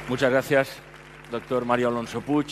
Muchas gracias, doctor Mario Alonso Puig.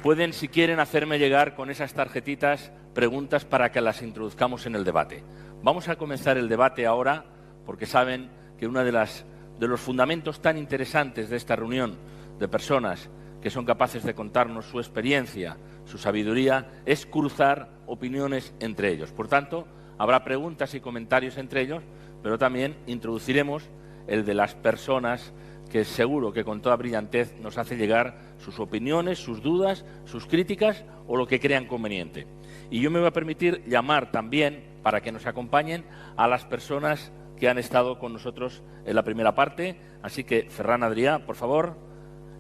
Pueden, si quieren, hacerme llegar con esas tarjetitas preguntas para que las introduzcamos en el debate. Vamos a comenzar el debate ahora, porque saben que uno de los fundamentos tan interesantes de esta reunión de personas que son capaces de contarnos su experiencia, su sabiduría, es cruzar opiniones entre ellos. Por tanto, habrá preguntas y comentarios entre ellos, pero también introduciremos el de las personas que seguro que con toda brillantez nos hace llegar sus opiniones, sus dudas, sus críticas o lo que crean conveniente. Y yo me voy a permitir llamar también, para que nos acompañen, a las personas que han estado con nosotros en la primera parte. Así que, Ferran Adrià, por favor,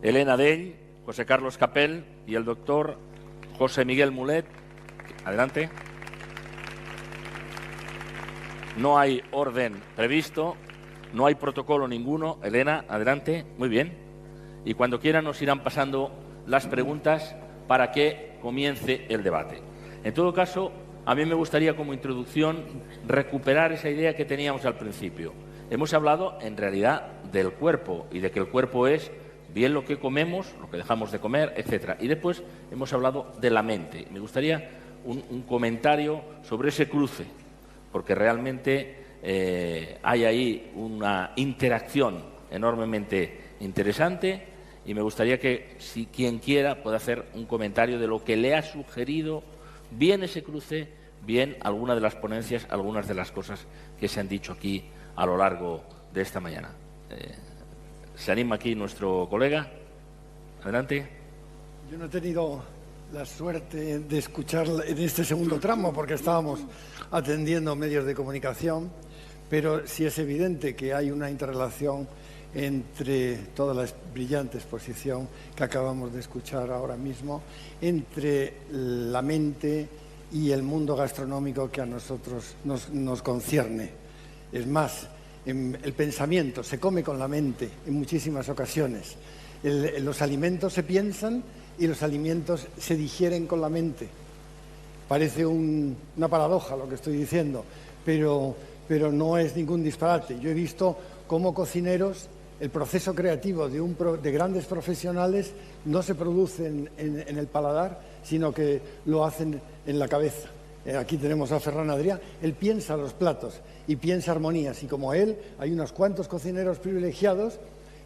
Elena Dell, José Carlos Capel y el doctor José Miguel Mulet. Adelante. No hay orden previsto. No hay protocolo ninguno. Elena, adelante. Muy bien. Y cuando quieran nos irán pasando las preguntas para que comience el debate. En todo caso, a mí me gustaría como introducción recuperar esa idea que teníamos al principio. Hemos hablado en realidad del cuerpo y de que el cuerpo es bien lo que comemos, lo que dejamos de comer, etc. Y después hemos hablado de la mente. Me gustaría un comentario sobre ese cruce, porque realmente hay ahí una interacción enormemente interesante y me gustaría que, si quien quiera, pueda hacer un comentario de lo que le ha sugerido bien ese cruce, bien alguna de las ponencias, algunas de las cosas que se han dicho aquí a lo largo de esta mañana. ¿Se anima aquí nuestro colega? Adelante. Yo no he tenido la suerte de escuchar en este segundo tramo porque estábamos atendiendo medios de comunicación, pero sí es evidente que hay una interrelación entre toda la brillante exposición que acabamos de escuchar ahora mismo, entre la mente y el mundo gastronómico que a nosotros nos concierne. Es más, el pensamiento se come con la mente en muchísimas ocasiones. Los alimentos se piensan y los alimentos se digieren con la mente. Parece una paradoja lo que estoy diciendo, pero no es ningún disparate. Yo he visto cómo cocineros, el proceso creativo de grandes profesionales no se produce en el paladar, sino que lo hacen en la cabeza. Aquí tenemos a Ferran Adrià, él piensa los platos y piensa armonías, y como él hay unos cuantos cocineros privilegiados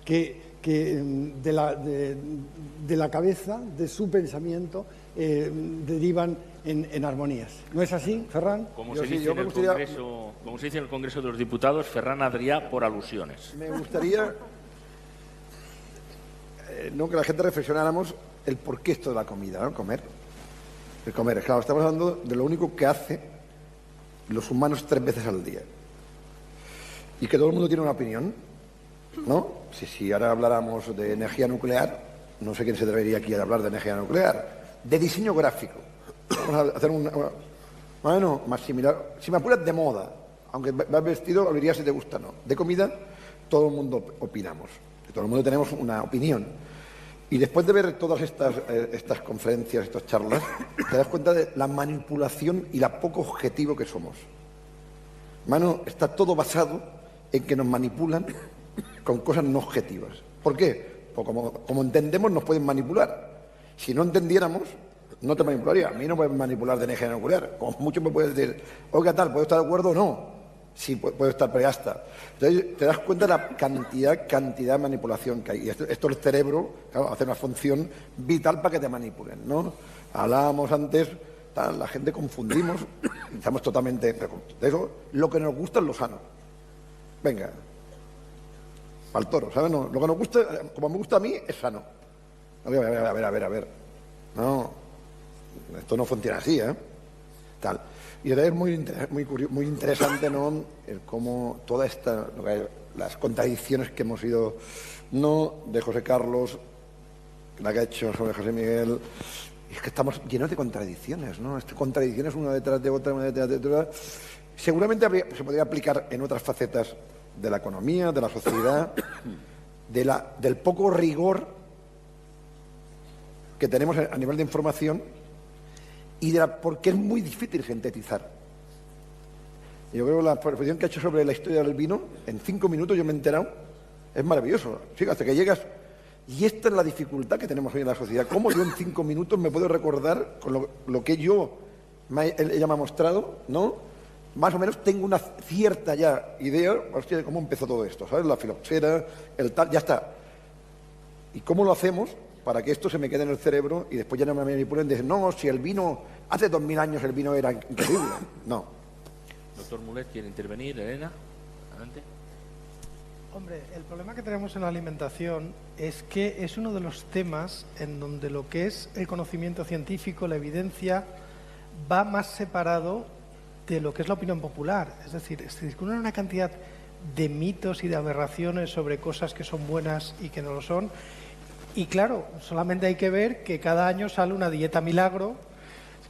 que de la cabeza, de su pensamiento, derivan en armonías. ¿No es así, Ferran? Como se dice en el Congreso de los Diputados, Ferran Adrià por alusiones. Me gustaría que la gente reflexionáramos el porqué esto de la comida, ¿no? El comer, claro, estamos hablando de lo único que hace los humanos 3 veces al día. Y que todo el mundo tiene una opinión, ¿no? Si ahora habláramos de energía nuclear, no sé quién se atrevería aquí a hablar de energía nuclear, de diseño gráfico. Vamos a hacer bueno, más similar, si me apuras, de moda, aunque vas vestido, lo dirías si te gusta o no. De comida, todo el mundo opinamos, todo el mundo tenemos una opinión. Y después de ver todas estas conferencias, estas charlas, te das cuenta de la manipulación y la poco objetivo que somos. Mano, está todo basado en que nos manipulan con cosas no objetivas. ¿Por qué? Pues como entendemos, nos pueden manipular. Si no entendiéramos, no te manipularía. A mí no pueden manipular de energía nuclear. Como mucho me puedes decir, oiga, tal, ¿puedo estar de acuerdo o no? Sí, puedo estar, pero ya está. Entonces, te das cuenta de la cantidad de manipulación que hay. Y esto el cerebro, claro, hace una función vital para que te manipulen, ¿no? Hablábamos antes, la gente confundimos, estamos totalmente... De eso, lo que nos gusta es lo sano. Venga, al toro, ¿sabes? No, lo que nos gusta, como me gusta a mí, es sano. A ver. No, esto no funciona así, ¿eh? Tal. Y es muy interesante, ¿no?, el cómo toda las contradicciones que hemos ido, no de José Carlos, la que ha hecho sobre José Miguel, es que estamos llenos de contradicciones, ¿no? Contradicciones una detrás de otra, Seguramente se podría aplicar en otras facetas de la economía, de la sociedad, del poco rigor que tenemos a nivel de información y porque es muy difícil sintetizar. Yo creo que la exposición que ha hecho sobre la historia del vino, en 5 minutos yo me he enterado, es maravilloso. Fíjate que llegas Y esta es la dificultad que tenemos hoy en la sociedad. ¿Cómo yo en 5 minutos me puedo recordar con lo que ella me ha mostrado, ¿no? Más o menos tengo una cierta ya idea, hostia, de cómo empezó todo esto, ¿sabes? La filoxera, el tal, ya está. ¿Y cómo lo hacemos para que esto se me quede en el cerebro y después ya no me manipulen? Dicen, no, si el vino, hace 2000 años el vino era increíble. No. Doctor Mulet, ¿quiere intervenir? Elena, adelante. Hombre, el problema que tenemos en la alimentación es que es uno de los temas en donde lo que es el conocimiento científico, la evidencia, va más separado de lo que es la opinión popular. Es decir, se circulan una cantidad de mitos y de aberraciones sobre cosas que son buenas y que no lo son. Y claro, solamente hay que ver que cada año sale una dieta milagro,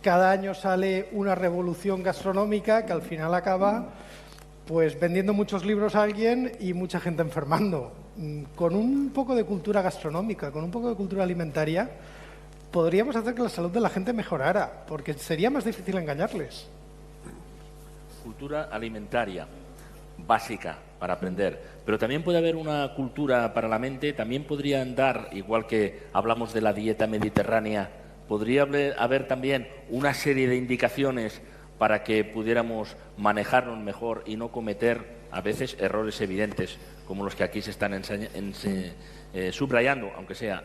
cada año sale una revolución gastronómica que al final acaba pues vendiendo muchos libros a alguien y mucha gente enfermando. Con un poco de cultura gastronómica, con un poco de cultura alimentaria, podríamos hacer que la salud de la gente mejorara, porque sería más difícil engañarles. Cultura alimentaria básica para aprender, pero también puede haber una cultura para la mente. También podrían dar, igual que hablamos de la dieta mediterránea, podría haber también una serie de indicaciones para que pudiéramos manejarnos mejor y no cometer a veces errores evidentes como los que aquí se están subrayando, aunque sea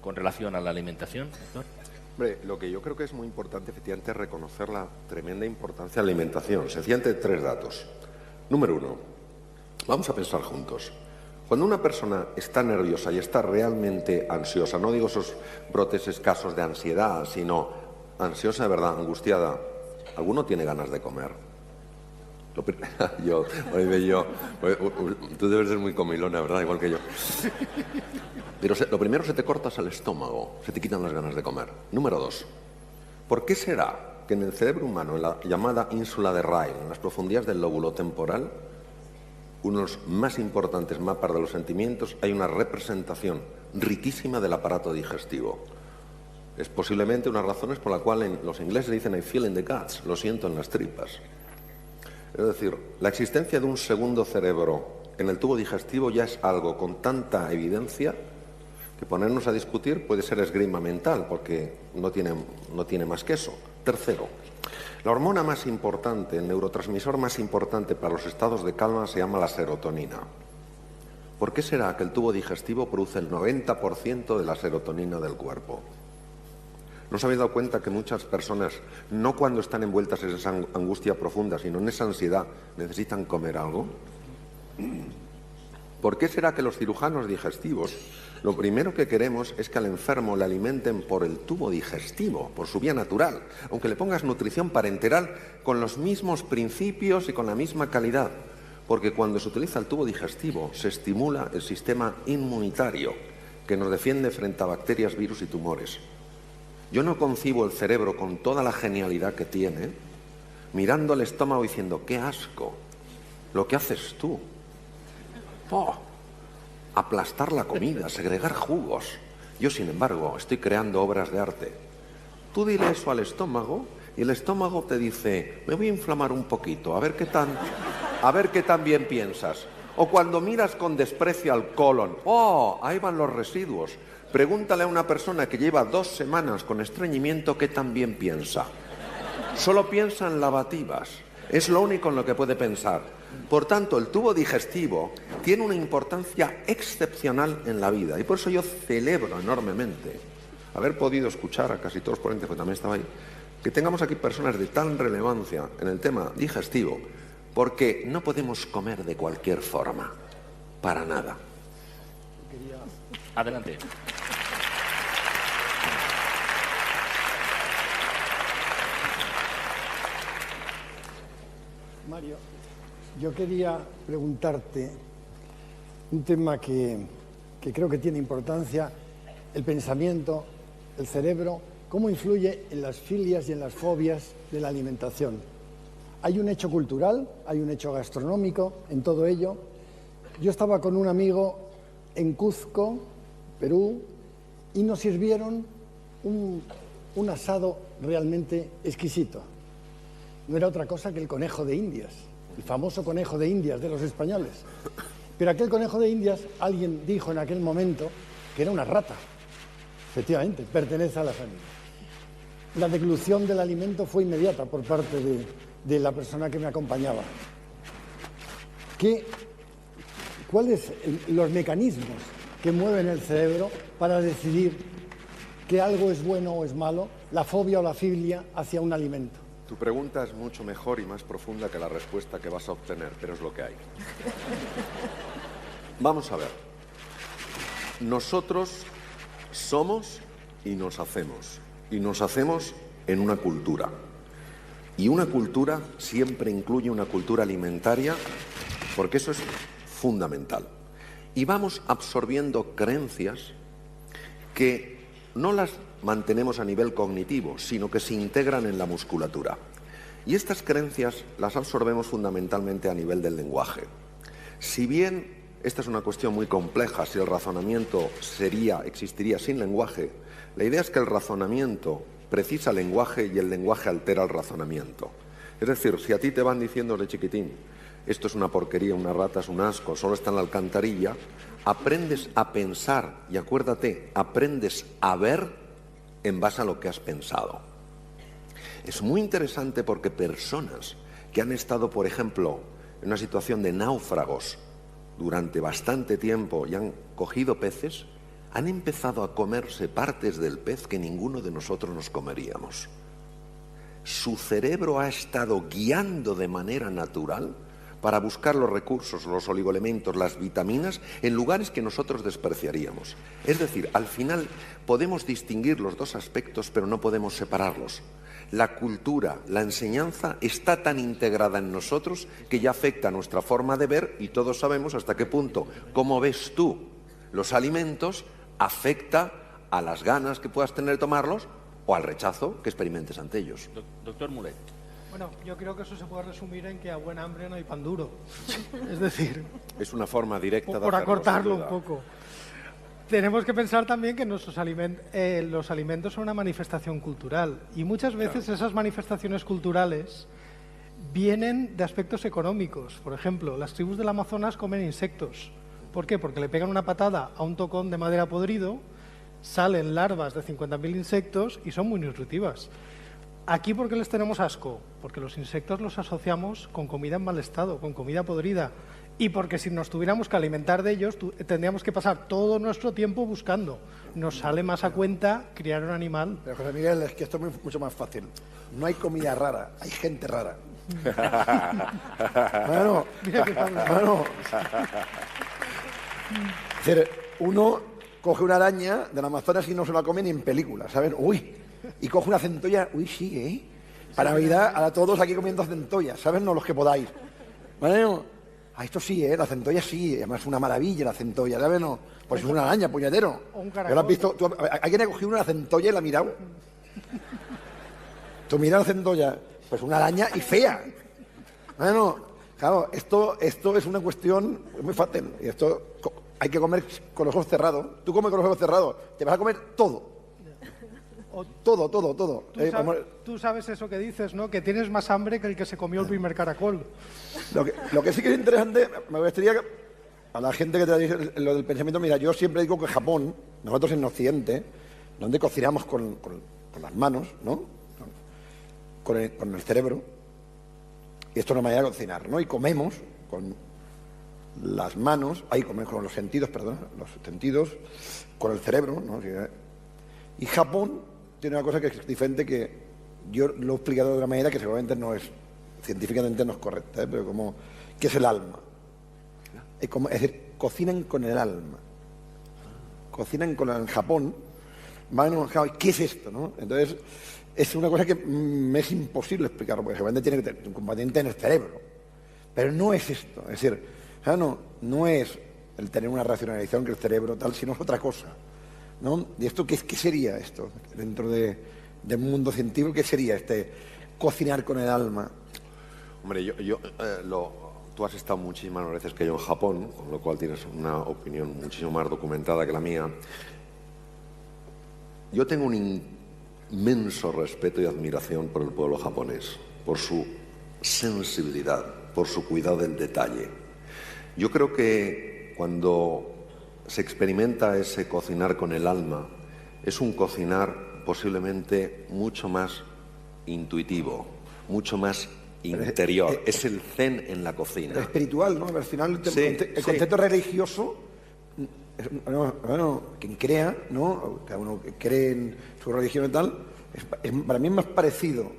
con relación a la alimentación, doctor. Hombre, lo que yo creo que es muy importante, efectivamente, es reconocer la tremenda importancia de la alimentación. Sencillamente 3 datos. Número 1, vamos a pensar juntos. Cuando una persona está nerviosa y está realmente ansiosa, no digo esos brotes escasos de ansiedad, sino ansiosa de verdad, angustiada, ¿alguno tiene ganas de comer? Tú debes ser muy comilona, ¿verdad? Igual que yo. Pero lo primero, se te cortas el estómago, se te quitan las ganas de comer. Número 2, ¿por qué será que en el cerebro humano, en la llamada ínsula de Ryle, en las profundidades del lóbulo temporal, unos más importantes mapas de los sentimientos, hay una representación riquísima del aparato digestivo? Es posiblemente una de las razones por la cual los ingleses dicen I feel in the guts, lo siento en las tripas. Es decir, la existencia de un segundo cerebro en el tubo digestivo ya es algo con tanta evidencia que ponernos a discutir puede ser esgrima mental, porque no tiene más que eso. Tercero, la hormona más importante, el neurotransmisor más importante para los estados de calma se llama la serotonina. ¿Por qué será que el tubo digestivo produce el 90% de la serotonina del cuerpo? ¿No os habéis dado cuenta que muchas personas, no cuando están envueltas en esa angustia profunda, sino en esa ansiedad, necesitan comer algo? ¿Por qué será que los cirujanos digestivos, lo primero que queremos es que al enfermo le alimenten por el tubo digestivo, por su vía natural, aunque le pongas nutrición parenteral con los mismos principios y con la misma calidad? Porque cuando se utiliza el tubo digestivo se estimula el sistema inmunitario que nos defiende frente a bacterias, virus y tumores. Yo no concibo el cerebro con toda la genialidad que tiene mirando al estómago diciendo, qué asco, lo que haces tú. Oh, aplastar la comida, segregar jugos. Yo, sin embargo, estoy creando obras de arte. Tú dile eso al estómago y el estómago te dice, me voy a inflamar un poquito, a ver qué tan bien piensas. O cuando miras con desprecio al colon, oh, ahí van los residuos. Pregúntale a una persona que lleva 2 semanas con estreñimiento qué tan bien piensa. Solo piensa en lavativas. Es lo único en lo que puede pensar. Por tanto, el tubo digestivo tiene una importancia excepcional en la vida. Y por eso yo celebro enormemente haber podido escuchar a casi todos los ponentes, que también estaba ahí, que tengamos aquí personas de tal relevancia en el tema digestivo, porque no podemos comer de cualquier forma. Para nada. Adelante. Mario, yo quería preguntarte un tema que creo que tiene importancia, el pensamiento, el cerebro, cómo influye en las filias y en las fobias de la alimentación. Hay un hecho cultural, hay un hecho gastronómico en todo ello. Yo estaba con un amigo en Cuzco, Perú, y nos sirvieron un asado realmente exquisito. No era otra cosa que el conejo de Indias, el famoso conejo de Indias de los españoles. Pero aquel conejo de Indias, alguien dijo en aquel momento que era una rata. Efectivamente, pertenece a la familia. La deglución del alimento fue inmediata por parte de la persona que me acompañaba. ¿Cuáles los mecanismos que mueven el cerebro para decidir que algo es bueno o es malo, la fobia o la filia hacia un alimento? Tu pregunta es mucho mejor y más profunda que la respuesta que vas a obtener, pero es lo que hay. Vamos a ver. Nosotros somos y nos hacemos. Y nos hacemos en una cultura. Y una cultura siempre incluye una cultura alimentaria, porque eso es fundamental. Y vamos absorbiendo creencias que no las mantenemos a nivel cognitivo, sino que se integran en la musculatura. Y estas creencias las absorbemos fundamentalmente a nivel del lenguaje. Si bien esta es una cuestión muy compleja, si el razonamiento existiría sin lenguaje, la idea es que el razonamiento precisa lenguaje y el lenguaje altera el razonamiento. Es decir, si a ti te van diciendo de chiquitín, esto es una porquería, una rata, es un asco, solo está en la alcantarilla, aprendes a pensar y acuérdate, aprendes a ver en base a lo que has pensado. Es muy interesante porque personas que han estado, por ejemplo, en una situación de náufragos durante bastante tiempo y han cogido peces, han empezado a comerse partes del pez que ninguno de nosotros nos comeríamos. Su cerebro ha estado guiando de manera natural para buscar los recursos, los oligoelementos, las vitaminas, en lugares que nosotros despreciaríamos. Es decir, al final podemos distinguir los dos aspectos, pero no podemos separarlos. La cultura, la enseñanza está tan integrada en nosotros que ya afecta a nuestra forma de ver y todos sabemos hasta qué punto, cómo ves tú los alimentos, afecta a las ganas que puedas tener de tomarlos o al rechazo que experimentes ante ellos. Doctor Mulet. Bueno, yo creo que eso se puede resumir en que a buen hambre no hay pan duro. Es decir, es una forma directa de por hacerlo, acortarlo un poco. Tenemos que pensar también que los alimentos son una manifestación cultural y muchas veces esas manifestaciones culturales vienen de aspectos económicos. Por ejemplo, las tribus del Amazonas comen insectos. ¿Por qué? Porque le pegan una patada a un tocón de madera podrido, salen larvas de 50.000 insectos y son muy nutritivas. Aquí, ¿por qué les tenemos asco? Porque los insectos los asociamos con comida en mal estado, con comida podrida. Y porque si nos tuviéramos que alimentar de ellos, tendríamos que pasar todo nuestro tiempo buscando. Nos sale más a cuenta criar un animal. Pero José Miguel, es que esto es mucho más fácil. No hay comida rara, hay gente rara. Bueno, es decir, uno coge una araña del Amazonas y no se la come ni en película, ¿sabes? Uy, y coge una centolla, uy, sí, ¿eh? Para Navidad, a todos aquí comiendo centollas, ¿sabes? No los que podáis. Bueno, a esto sí, la centolla sí, además es una maravilla la centolla, ¿sabes? No, pues es una araña, puñetero. ¿Lo has visto? ¿Alguien ha cogido una centolla y la ha mirado? Tú miras la centolla, pues una araña y fea. Bueno, claro, esto es una cuestión muy fácil. Y esto hay que comer con los ojos cerrados. Tú comes con los ojos cerrados, te vas a comer todo. Todo. Tú sabes eso que dices, ¿no? Que tienes más hambre que el que se comió el primer caracol. Lo que sí que es interesante, me gustaría que a la gente que te dice lo del pensamiento, mira, yo siempre digo que Japón, nosotros en Occidente, donde cocinamos con las manos, ¿no? Con el cerebro, y esto es una manera de cocinar, ¿no? Y comemos con las manos, comemos con los sentidos, con el cerebro, ¿no? Y Japón tiene una cosa que es diferente, que yo lo he explicado de una manera que seguramente científicamente no es correcta, pero que es el alma. Es decir, cocinan con el alma. En Japón, ¿qué es esto, no? Entonces, es una cosa que me es imposible explicar, porque seguramente tiene que tener un componente en el cerebro. Pero no es esto, es decir, no es el tener una racionalización que el cerebro tal, sino es otra cosa, ¿no? ¿Y esto qué sería esto? Dentro del mundo científico, ¿qué sería cocinar con el alma? Hombre, tú has estado muchísimas veces que yo en Japón, con lo cual tienes una opinión muchísimo más documentada que la mía. Yo tengo un inmenso respeto y admiración por el pueblo japonés, por su sensibilidad, por su cuidado del detalle. Yo creo que cuando se experimenta ese cocinar con el alma, es un cocinar posiblemente mucho más intuitivo, mucho más interior. Es el zen en la cocina. Espiritual, ¿no? Al final, el concepto religioso, bueno, quien crea, ¿no? Cada uno que cree en su religión y tal, para mí es más parecido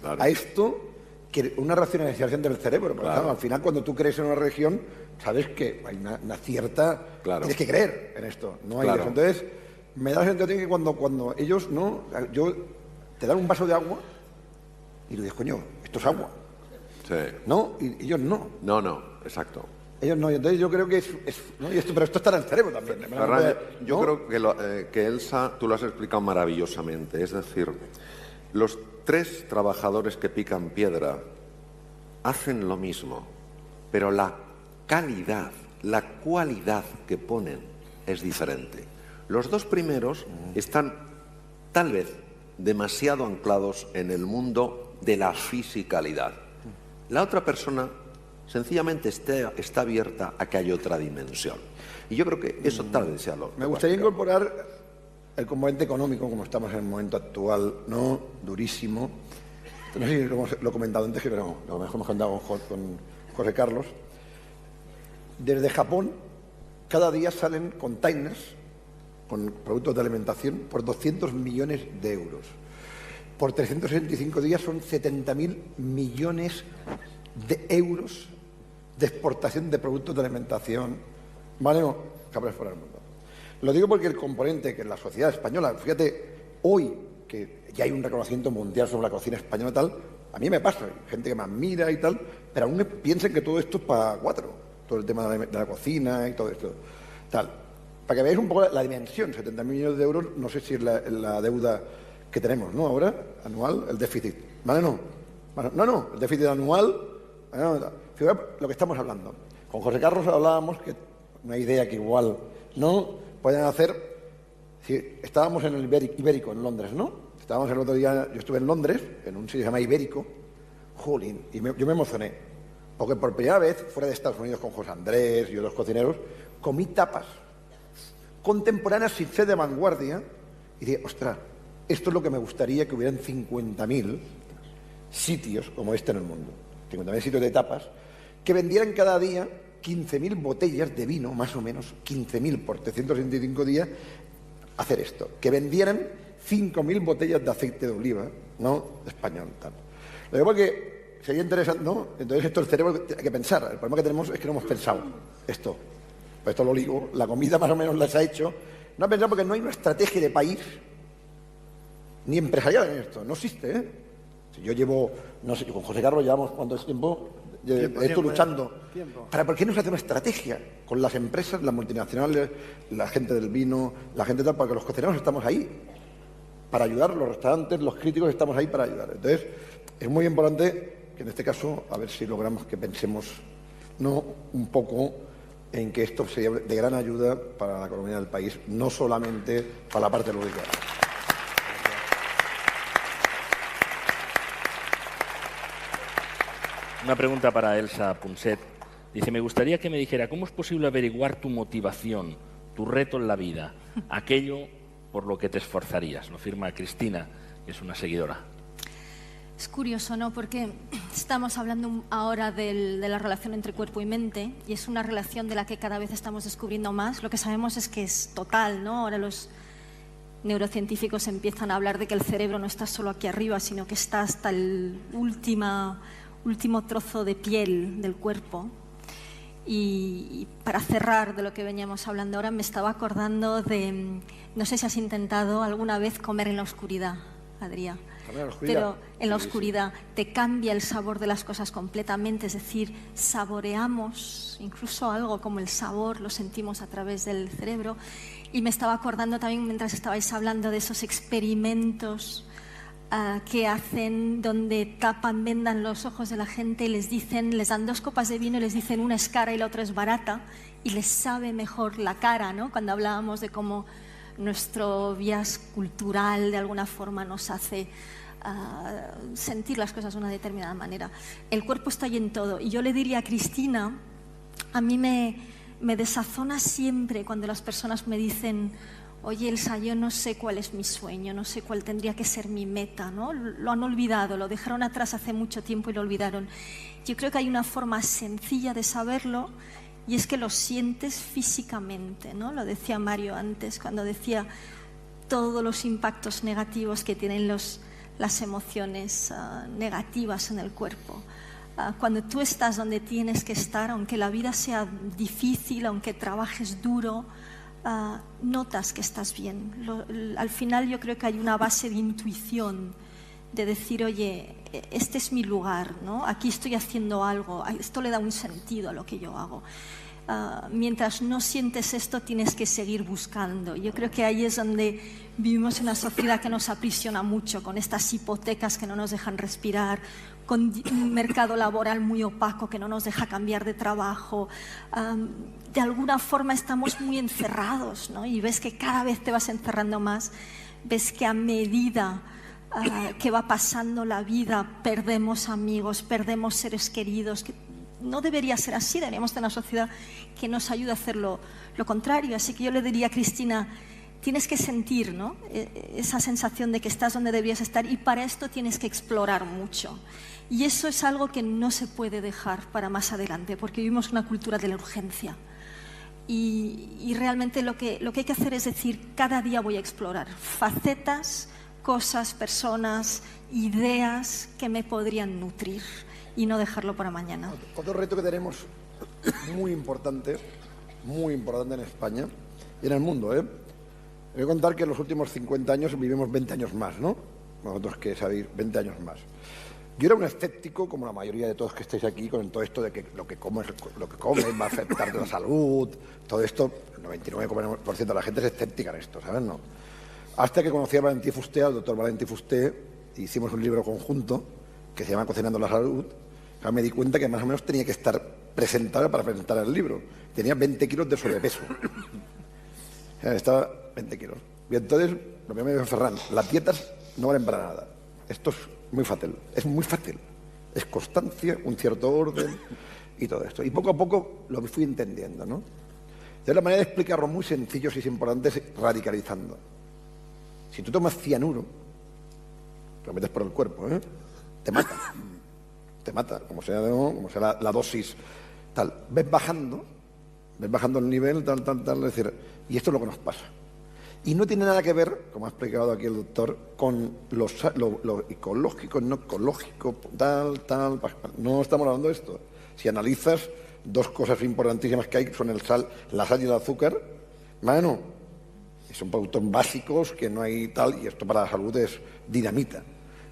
a esto que una racionalización del cerebro. Porque, claro, al final, cuando tú crees en una religión, sabes que hay una cierta... Claro. Tienes que creer en esto. No hay Claro. eso. Entonces, me da la sensación que cuando ellos, ¿no? Te dan un vaso de agua y le dices, coño, esto es agua. Sí. ¿No? Y ellos no. No, exacto. Ellos no. Y entonces yo creo que ¿no? Pero esto está en el cerebro también. Ferran, yo ¿no? creo que Elsa, tú lo has explicado maravillosamente. Es decir, los 3 trabajadores que pican piedra hacen lo mismo, pero la calidad, la cualidad que ponen es diferente. Los 2 primeros están tal vez demasiado anclados en el mundo de la fisicalidad. La otra persona sencillamente está abierta a que haya otra dimensión. Y yo creo que eso tal vez sea lo... Me gustaría incorporar el componente económico, como estamos en el momento actual, ¿no? Durísimo. No sé si lo he comentado antes, pero lo mejor hemos comentado con José Carlos. Desde Japón, cada día salen containers con productos de alimentación por 200 millones de euros. Por 365 días son 70.000 millones de euros de exportación de productos de alimentación. ¿Vale? No, cabras fuera del mundo. Lo digo porque el componente que en la sociedad española, fíjate, hoy que ya hay un reconocimiento mundial sobre la cocina española y tal, a mí me pasa, hay gente que me admira y tal, pero aún piensan que todo esto es para 4, todo el tema de la cocina y todo esto. Tal. Para que veáis un poco la dimensión, 70.000 millones de euros, no sé si es la deuda que tenemos, ¿no? Ahora, anual, el déficit. ¿Vale? No, el déficit anual, fíjate lo que estamos hablando. Con José Carlos hablábamos que una idea que igual no pueden hacer. Sí, estábamos en el Ibérico, en Londres, ¿no? Estábamos el otro día, yo estuve en Londres, en un sitio que se llama Ibérico, jolín, y yo me emocioné, porque por primera vez, fuera de Estados Unidos con José Andrés y otros cocineros, comí tapas contemporáneas sin ser de vanguardia, y dije, ostras, esto es lo que me gustaría que hubieran 50.000 sitios como este en el mundo, 50.000 sitios de tapas, que vendieran cada día 15.000 botellas de vino, más o menos, 15.000 por 365 días, hacer esto, que vendieran 5.000 botellas de aceite de oliva, ¿no? Español, tal. Lo digo porque sería interesante, ¿no? Entonces esto el cerebro hay que pensar. El problema que tenemos es que no hemos pensado esto. Pues esto lo digo, la comida más o menos la se ha hecho. No ha pensado porque no hay una estrategia de país ni empresarial en esto. No existe, ¿eh? Si yo llevo, no sé, con José Carlos llevamos cuánto tiempo luchando. ¿Por qué no se hace una estrategia con las empresas, las multinacionales, la gente del vino, la gente tal? Porque los cocineros estamos ahí para ayudar, los restaurantes, los críticos estamos ahí para ayudar. Entonces, es muy importante que en este caso, a ver si logramos que pensemos no un poco en que esto sería de gran ayuda para la economía del país, no solamente para la parte lúdica. Una pregunta para Elsa Punset. Dice, me gustaría que me dijera, ¿cómo es posible averiguar tu motivación, tu reto en la vida, aquello por lo que te esforzarías? Lo firma Cristina, que es una seguidora. Es curioso, ¿no? Porque estamos hablando ahora de la relación entre cuerpo y mente, y es una relación de la que cada vez estamos descubriendo más. Lo que sabemos es que es total, ¿no? Ahora los neurocientíficos empiezan a hablar de que el cerebro no está solo aquí arriba, sino que está hasta el último trozo de piel del cuerpo. Y para cerrar de lo que veníamos hablando ahora, me estaba acordando de, no sé si has intentado alguna vez comer en la oscuridad, Adrià, pero en la oscuridad te cambia el sabor de las cosas completamente, es decir, saboreamos incluso algo como el sabor, lo sentimos a través del cerebro. Y me estaba acordando también, mientras estabais hablando, de esos experimentos que hacen donde tapan, vendan los ojos de la gente y les dan 2 copas de vino y les dicen una es cara y la otra es barata, y les sabe mejor la cara, ¿no? Cuando hablábamos de cómo nuestro bias cultural de alguna forma nos hace sentir las cosas de una determinada manera. El cuerpo está ahí en todo, y yo le diría a Cristina, a mí me me desazona siempre cuando las personas me dicen, oye, Elsa, yo no sé cuál es mi sueño, no sé cuál tendría que ser mi meta, ¿no? Lo han olvidado, lo dejaron atrás hace mucho tiempo y lo olvidaron. Yo creo que hay una forma sencilla de saberlo y es que lo sientes físicamente, ¿no? Lo decía Mario antes, cuando decía todos los impactos negativos que tienen las emociones negativas en el cuerpo. Cuando tú estás donde tienes que estar, aunque la vida sea difícil, aunque trabajes duro, notas que estás bien. Al final yo creo que hay una base de intuición, de decir, oye, este es mi lugar, ¿no? Aquí estoy haciendo algo, esto le da un sentido a lo que yo hago. Mientras no sientes esto, tienes que seguir buscando. Yo creo que ahí es donde vivimos en una sociedad que nos aprisiona mucho, con estas hipotecas que no nos dejan respirar, con un mercado laboral muy opaco que no nos deja cambiar de trabajo. De alguna forma estamos muy encerrados, ¿no? Y ves que cada vez te vas encerrando más, ves que a medida que va pasando la vida perdemos amigos, perdemos seres queridos. No debería ser así, deberíamos tener una sociedad que nos ayude a hacer lo contrario. Así que yo le diría a Cristina, tienes que sentir, ¿no?, esa sensación de que estás donde deberías estar, y para esto tienes que explorar mucho. Y eso es algo que no se puede dejar para más adelante, porque vivimos una cultura de la urgencia. Y realmente lo que hay que hacer es decir, cada día voy a explorar facetas, cosas, personas, ideas que me podrían nutrir, y no dejarlo para mañana. Otro reto que tenemos muy importante en España y en el mundo, ¿eh? Voy a contar que en los últimos 50 años vivimos 20 años más, ¿no? Vosotros que sabéis, 20 años más. Yo era un escéptico, como la mayoría de todos que estáis aquí, con todo esto de que lo que comes va a afectar de la salud, todo esto, el 99% de la gente es escéptica en esto, ¿sabes? No. Hasta que conocí a Valentí Fuster, al doctor Valentí Fuster, e hicimos un libro conjunto que se llama Cocinando la Salud. Me di cuenta que más o menos tenía que estar presentado para presentar el libro. Tenía 20 kilos de sobrepeso. Estaba 20 kilos. Y entonces, lo que me dijo Ferran, las dietas no valen para nada. Esto es muy fácil. Es muy fácil. Es constancia, un cierto orden y todo esto. Y poco a poco lo fui entendiendo, ¿no? Entonces, la manera de explicarlo muy sencillo, si es importante, es radicalizando. Si tú tomas cianuro, lo metes por el cuerpo, ¿eh?, te mata. Te mata, como sea la dosis, tal. Ves bajando el nivel, tal, es decir, y esto es lo que nos pasa. Y no tiene nada que ver, como ha explicado aquí el doctor, con lo ecológico, no ecológico, tal. No estamos hablando de esto. Si analizas, dos cosas importantísimas que hay son la sal y el azúcar, bueno, son productos básicos que no hay tal, y esto para la salud es dinamita.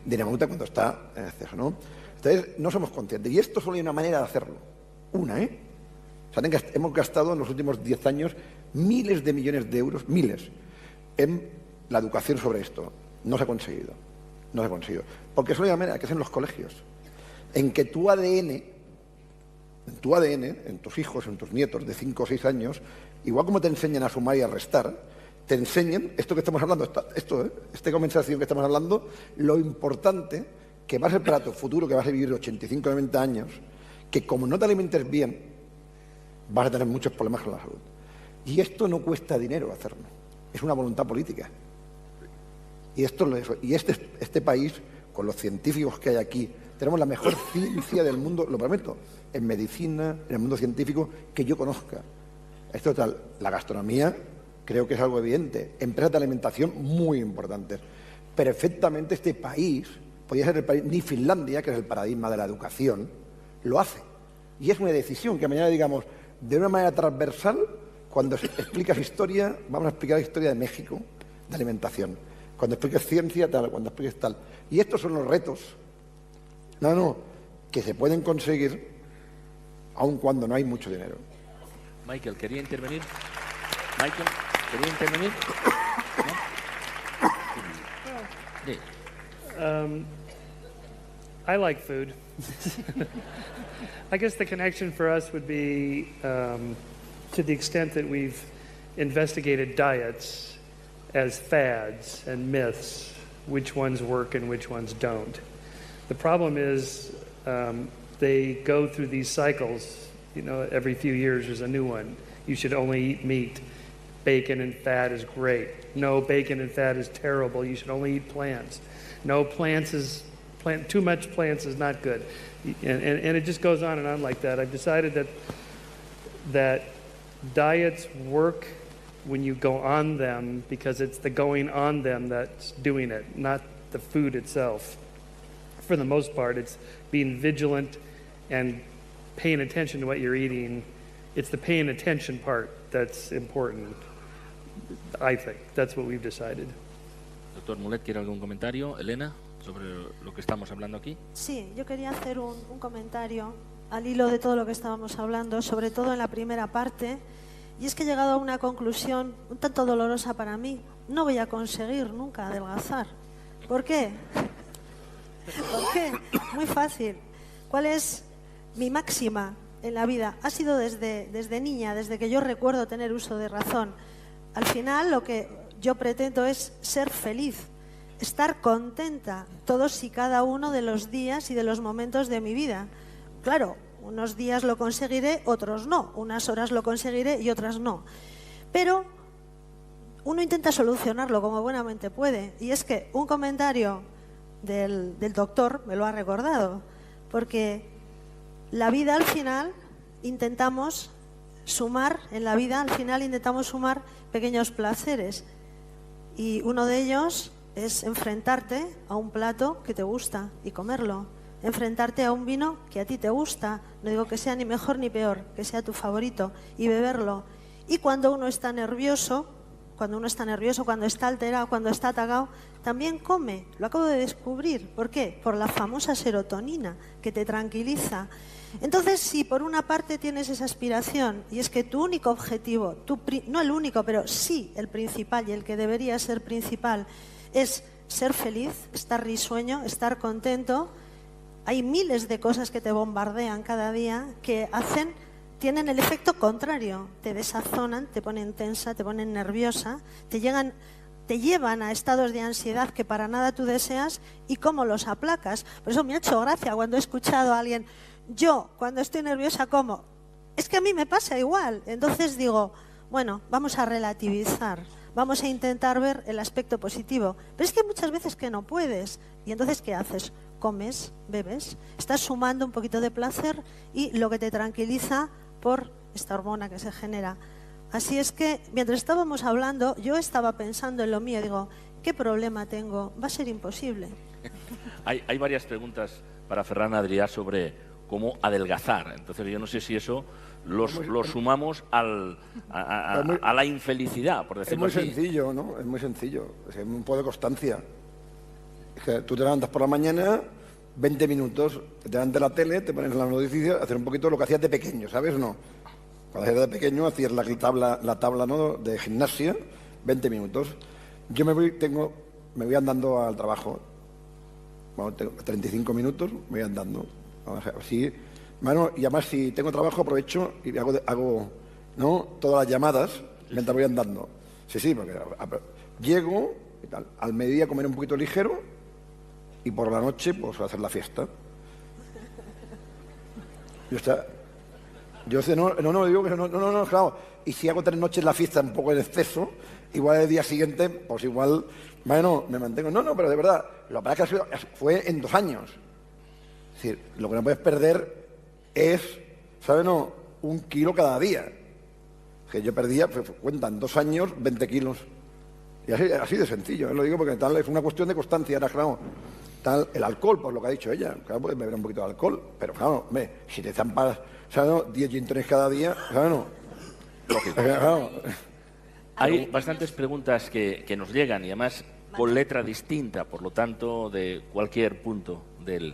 Dinamita cuando está en exceso, ¿no? Entonces, no somos conscientes. Y esto solo hay una manera de hacerlo. Una, ¿eh? O sea, hemos gastado en los últimos 10 años miles de millones de euros, miles, en la educación sobre esto. No se ha conseguido. No se ha conseguido. Porque solo hay una manera, que es en los colegios. En que tu ADN, en tus hijos, en tus nietos de 5 o 6 años, igual como te enseñan a sumar y a restar, te enseñen esto que estamos hablando, esta conversación que estamos hablando, lo importante que va a ser para tu futuro, que vas a vivir 85 o 90 años, que como no te alimentes bien, vas a tener muchos problemas con la salud. Y esto no cuesta dinero hacerlo, es una voluntad política. Y este país, con los científicos que hay aquí, tenemos la mejor ciencia del mundo, lo prometo, en medicina, en el mundo científico, que yo conozca. Esto tal, la gastronomía creo que es algo evidente, empresas de alimentación muy importantes. Perfectamente este país podría ser el país, ni Finlandia, que es el paradigma de la educación, lo hace. Y es una decisión que mañana digamos, de una manera transversal, cuando explicas historia, vamos a explicar la historia de México, de alimentación. Cuando expliques ciencia, tal, cuando expliques tal. Y estos son los retos, que se pueden conseguir aun cuando no hay mucho dinero. Michael, ¿quería intervenir? Michael, ¿quería intervenir? ¿No? Sí. I like food. I guess the connection for us would be to the extent that we've investigated diets as fads and myths, which ones work and which ones don't. The problem is they go through these cycles, every few years there's a new one. You should only eat meat. Bacon and fat is great. No, bacon and fat is terrible. You should only eat plants. No, too much plants is not good. And it just goes on and on like that. I've decided that diets work when you go on them because it's the going on them that's doing it, not the food itself. For the most part, it's being vigilant and paying attention to what you're eating. It's the paying attention part that's important, I think. That's what we've decided. Doctor Mulet, ¿quiere algún comentario? Elena, sobre lo que estamos hablando aquí. Sí, yo quería hacer un comentario al hilo de todo lo que estábamos hablando, sobre todo en la primera parte, y es que he llegado a una conclusión un tanto dolorosa para mí. No voy a conseguir nunca adelgazar. ¿Por qué? ¿Por qué? Muy fácil. ¿Cuál es mi máxima en la vida? Ha sido desde niña, desde que yo recuerdo tener uso de razón. Al final lo que yo pretendo es ser feliz, estar contenta todos y cada uno de los días y de los momentos de mi vida. Claro, unos días lo conseguiré, otros no. Unas horas lo conseguiré y otras no. Pero uno intenta solucionarlo como buenamente puede. Y es que un comentario del doctor me lo ha recordado. Porque la vida al final intentamos sumar, pequeños placeres. Y uno de ellos es enfrentarte a un plato que te gusta y comerlo. Enfrentarte a un vino que a ti te gusta, no digo que sea ni mejor ni peor, que sea tu favorito, y beberlo. Y cuando uno está nervioso, cuando está alterado, cuando está atacado, también come. Lo acabo de descubrir. ¿Por qué? Por la famosa serotonina, que te tranquiliza. Entonces, si por una parte tienes esa aspiración, y es que tu único objetivo, no el único, pero sí el principal y el que debería ser principal, es ser feliz, estar risueño, estar contento, hay miles de cosas que te bombardean cada día que tienen el efecto contrario, te desazonan, te ponen tensa, te ponen nerviosa, te llevan a estados de ansiedad que para nada tú deseas. ¿Y cómo los aplacas? Por eso me ha hecho gracia cuando he escuchado a alguien, yo cuando estoy nerviosa como, es que a mí me pasa igual. Entonces digo, bueno, vamos a relativizar, vamos a intentar ver el aspecto positivo. Pero es que hay muchas veces que no puedes. ¿Y entonces qué haces? Comes, bebes, estás sumando un poquito de placer y lo que te tranquiliza por esta hormona que se genera. Así es que, mientras estábamos hablando, yo estaba pensando en lo mío. Digo, ¿qué problema tengo? Va a ser imposible. Hay varias preguntas para Ferran Adrià sobre cómo adelgazar. Entonces, yo no sé si eso lo sumamos a la infelicidad, por decirlo así. Es muy sencillo, ¿no? Es muy sencillo. Es un poco de constancia. Es que tú te levantas por la mañana, 20 minutos, te levantas la tele, te pones en las noticias, hacer un poquito lo que hacías de pequeño, ¿sabes o no? Cuando hacías de pequeño hacías la tabla, ¿no?, de gimnasia, 20 minutos. Yo me voy andando al trabajo. Bueno, tengo 35 minutos, me voy andando. Así, bueno, y además si tengo trabajo aprovecho y hago ¿no?, todas las llamadas mientras voy andando. Sí, porque llego y tal. Al mediodía comer un poquito ligero y por la noche pues hacer la fiesta. Yo sé, no, digo que no, claro. Y si hago 3 noches la fiesta un poco en exceso, igual el día siguiente, pues igual, bueno, me mantengo. No, pero de verdad, lo que pasa es que fue en 2 años. Es decir, lo que no puedes perder es, ¿sabes? No, 1 kilo cada día. Que yo perdía, cuentan 2 años, 20 kilos. Y así de sencillo, lo digo porque tal es una cuestión de constancia. Ahora, claro, tal, el alcohol, pues lo que ha dicho ella, claro, puedes beber un poquito de alcohol, pero claro, si te zampas, ¿sabes? No? 10 gin tonics cada día, ¿sabes? No. Claro. Hay bastantes preguntas que nos llegan y además con letra distinta, por lo tanto, de cualquier punto de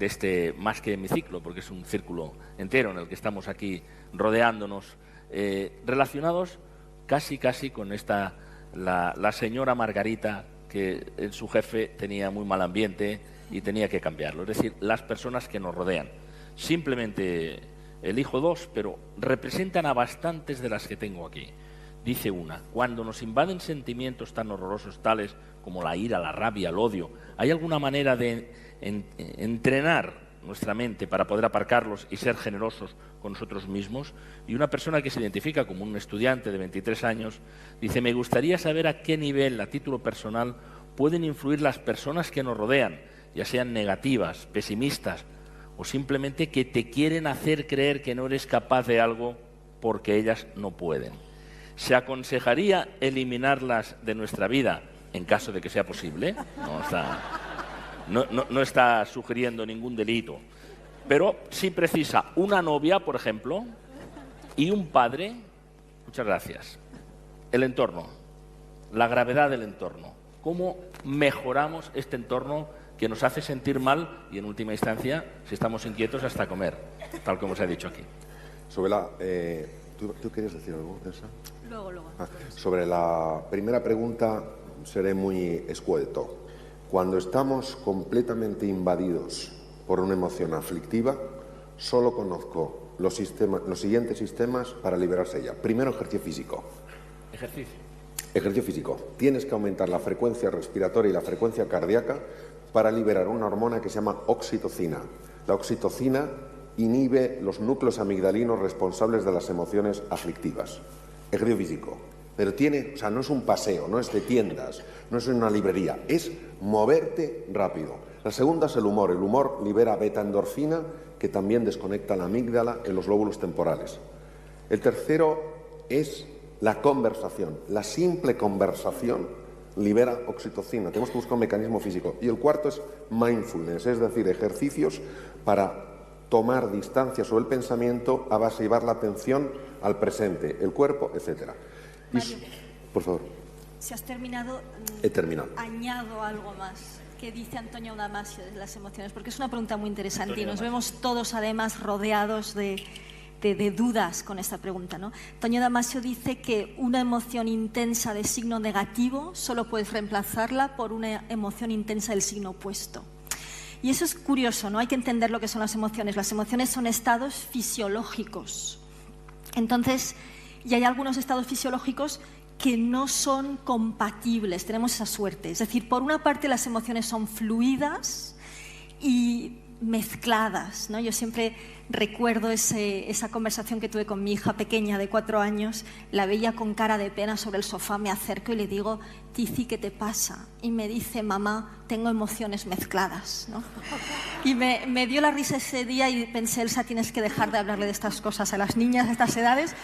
este más que hemiciclo, porque es un círculo entero en el que estamos aquí rodeándonos, relacionados casi con la señora Margarita, que su jefe tenía muy mal ambiente y tenía que cambiarlo. Es decir, las personas que nos rodean. Simplemente elijo 2, pero representan a bastantes de las que tengo aquí. Dice una, cuando nos invaden sentimientos tan horrorosos tales como la ira, la rabia, el odio, ¿hay alguna manera de entrenar nuestra mente para poder aparcarlos y ser generosos con nosotros mismos. Y una persona que se identifica como un estudiante de 23 años dice: me gustaría saber a qué nivel, a título personal, pueden influir las personas que nos rodean, ya sean negativas, pesimistas o simplemente que te quieren hacer creer que no eres capaz de algo porque ellas no pueden. ¿Se aconsejaría eliminarlas de nuestra vida en caso de que sea posible? No está sugiriendo ningún delito. Pero sí precisa una novia, por ejemplo, y un padre. Muchas gracias. El entorno, la gravedad del entorno. ¿Cómo mejoramos este entorno que nos hace sentir mal y, en última instancia, si estamos inquietos, hasta comer, tal como se ha dicho aquí? Sobre la... ¿Tú querías decir algo, Elsa? Luego. Sobre la primera pregunta seré muy escueto. Cuando estamos completamente invadidos por una emoción aflictiva, solo conozco los siguientes sistemas para liberarse de ella. Primero, ejercicio físico. Ejercicio físico. Tienes que aumentar la frecuencia respiratoria y la frecuencia cardíaca para liberar una hormona que se llama oxitocina. La oxitocina inhibe los núcleos amigdalinos responsables de las emociones aflictivas. Ejercicio físico. Pero no es un paseo, no es de tiendas, no es una librería, es moverte rápido. La segunda es el humor. El humor libera beta-endorfina, que también desconecta la amígdala en los lóbulos temporales. El tercero es la conversación. La simple conversación libera oxitocina. Tenemos que buscar un mecanismo físico. Y el cuarto es mindfulness, es decir, ejercicios para tomar distancia sobre el pensamiento a base de llevar la atención al presente, el cuerpo, etc. Por favor. Si has terminado, He terminado. Añado algo más. ¿Qué dice Antonio Damasio de las emociones? Porque es una pregunta muy interesante y nos vemos todos además rodeados de dudas con esta pregunta, ¿no? Antonio Damasio dice que una emoción intensa de signo negativo solo puedes reemplazarla por una emoción intensa del signo opuesto. Y eso es curioso, ¿no? Hay que entender lo que son las emociones. Las emociones son estados fisiológicos. Entonces, y hay algunos estados fisiológicos que no son compatibles, tenemos esa suerte. Es decir, por una parte las emociones son fluidas y mezcladas, ¿no? Yo siempre recuerdo esa conversación que tuve con mi hija pequeña de 4 años, la veía con cara de pena sobre el sofá, me acerco y le digo: Tizi, ¿qué te pasa? Y me dice: mamá, tengo emociones mezcladas, ¿no? Y me dio la risa ese día y pensé: Elsa, tienes que dejar de hablarle de estas cosas a las niñas de estas edades.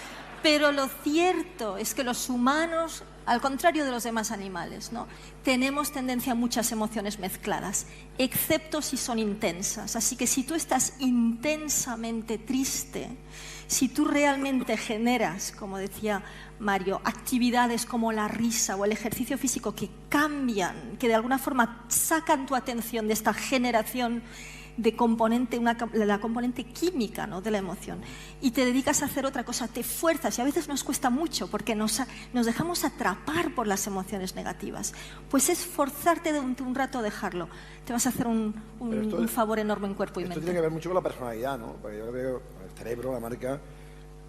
Pero lo cierto es que los humanos, al contrario de los demás animales, ¿no?, tenemos tendencia a muchas emociones mezcladas, excepto si son intensas. Así que si tú estás intensamente triste, si tú realmente generas, como decía Mario, actividades como la risa o el ejercicio físico que cambian, que de alguna forma sacan tu atención de esta generación de la componente química, ¿no?, de la emoción, y te dedicas a hacer otra cosa, te fuerzas, y a veces nos cuesta mucho porque nos dejamos atrapar por las emociones negativas, pues es forzarte durante un rato a dejarlo. Te vas a hacer un favor enorme en cuerpo y mente. Esto tiene que ver mucho con la personalidad, ¿no? Porque yo veo el cerebro, la marca,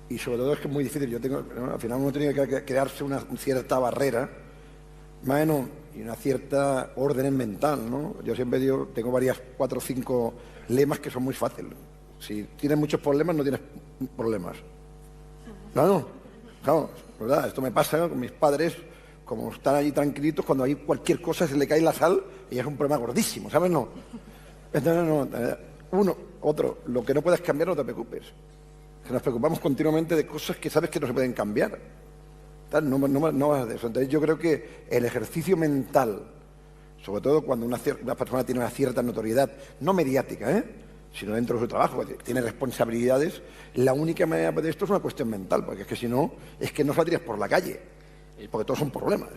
y sobre todo es que es muy difícil. Al final uno tiene que crearse una cierta barrera, más o menos, y una cierta orden mental, ¿no? Yo siempre digo, tengo 4 o 5 lemas que son muy fáciles. Si tienes muchos problemas, no tienes problemas. Claro, ¿verdad? Esto me pasa con mis padres, como están allí tranquilitos, cuando hay cualquier cosa se le cae la sal y es un problema gordísimo, ¿sabes? No. Entonces, otro, lo que no puedes cambiar no te preocupes. Que nos preocupamos continuamente de cosas que sabes que no se pueden cambiar. No vas de eso. Entonces yo creo que el ejercicio mental, sobre todo cuando una persona tiene una cierta notoriedad, no mediática, sino dentro de su trabajo, tiene responsabilidades, la única manera de esto es una cuestión mental, porque es que si no, es que no saldrías por la calle, porque todos son problemas.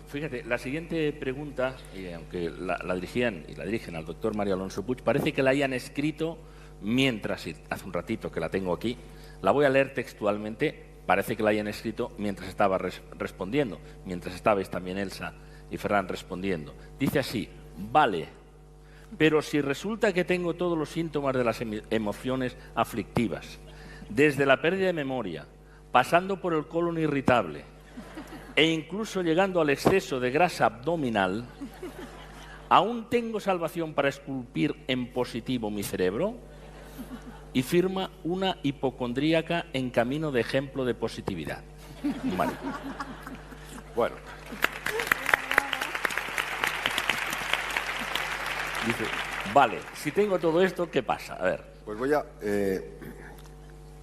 Fíjate, la siguiente pregunta, aunque la dirigían y la dirigen al doctor Mario Alonso Puig, parece que la hayan escrito mientras, hace un ratito que la tengo aquí, la voy a leer textualmente. Parece que la hayan escrito mientras estaba respondiendo, mientras estabais también Elsa y Ferran respondiendo. Dice así: vale, pero si resulta que tengo todos los síntomas de las emociones aflictivas, desde la pérdida de memoria, pasando por el colon irritable e incluso llegando al exceso de grasa abdominal, ¿aún tengo salvación para esculpir en positivo mi cerebro? y firma una hipocondríaca en camino de ejemplo de positividad. Vale. Bueno. Dice, vale, si tengo todo esto, ¿qué pasa? A ver. Pues voy a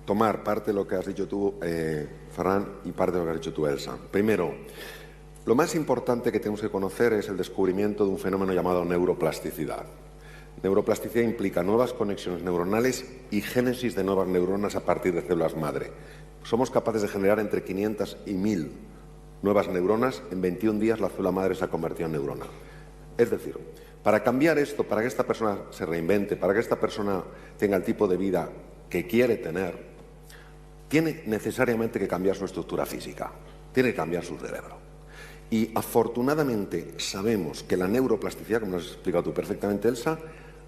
tomar parte de lo que has dicho tú, Ferran, y parte de lo que has dicho tú, Elsa. Primero, lo más importante que tenemos que conocer es el descubrimiento de un fenómeno llamado neuroplasticidad. Neuroplasticidad implica nuevas conexiones neuronales y génesis de nuevas neuronas a partir de células madre. Somos capaces de generar entre 500 y 1000 nuevas neuronas. En 21 días la célula madre se ha convertido en neurona. Es decir, para cambiar esto, para que esta persona se reinvente, para que esta persona tenga el tipo de vida que quiere tener, tiene necesariamente que cambiar su estructura física, tiene que cambiar su cerebro. Y afortunadamente sabemos que la neuroplasticidad, como nos has explicado tú perfectamente, Elsa,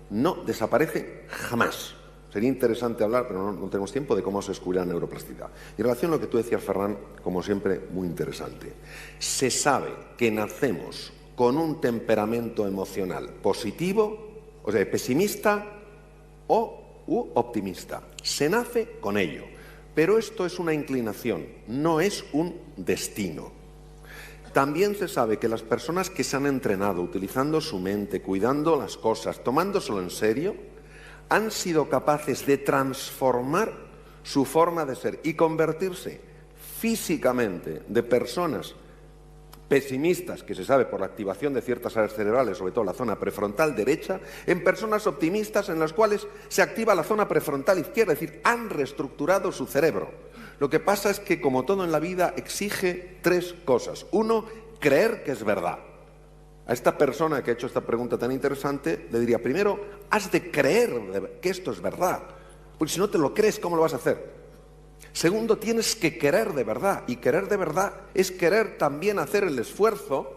no desaparece jamás. Sería interesante hablar, pero no tenemos tiempo, de cómo se descubre la neuroplasticidad. Y en relación a lo que tú decías, Ferran, como siempre, muy interesante. Se sabe que nacemos con un temperamento emocional positivo, o sea, pesimista u optimista. Se nace con ello. Pero esto es una inclinación, no es un destino. También se sabe que las personas que se han entrenado utilizando su mente, cuidando las cosas, tomándoselo en serio, han sido capaces de transformar su forma de ser y convertirse físicamente de personas pesimistas, que se sabe por la activación de ciertas áreas cerebrales, sobre todo la zona prefrontal derecha, en personas optimistas en las cuales se activa la zona prefrontal izquierda, es decir, han reestructurado su cerebro. Lo que pasa es que, como todo en la vida, exige tres cosas. Uno, creer que es verdad. A esta persona que ha hecho esta pregunta tan interesante le diría, primero, has de creer que esto es verdad, porque si no te lo crees, ¿cómo lo vas a hacer? Segundo, tienes que querer de verdad, y querer de verdad es querer también hacer el esfuerzo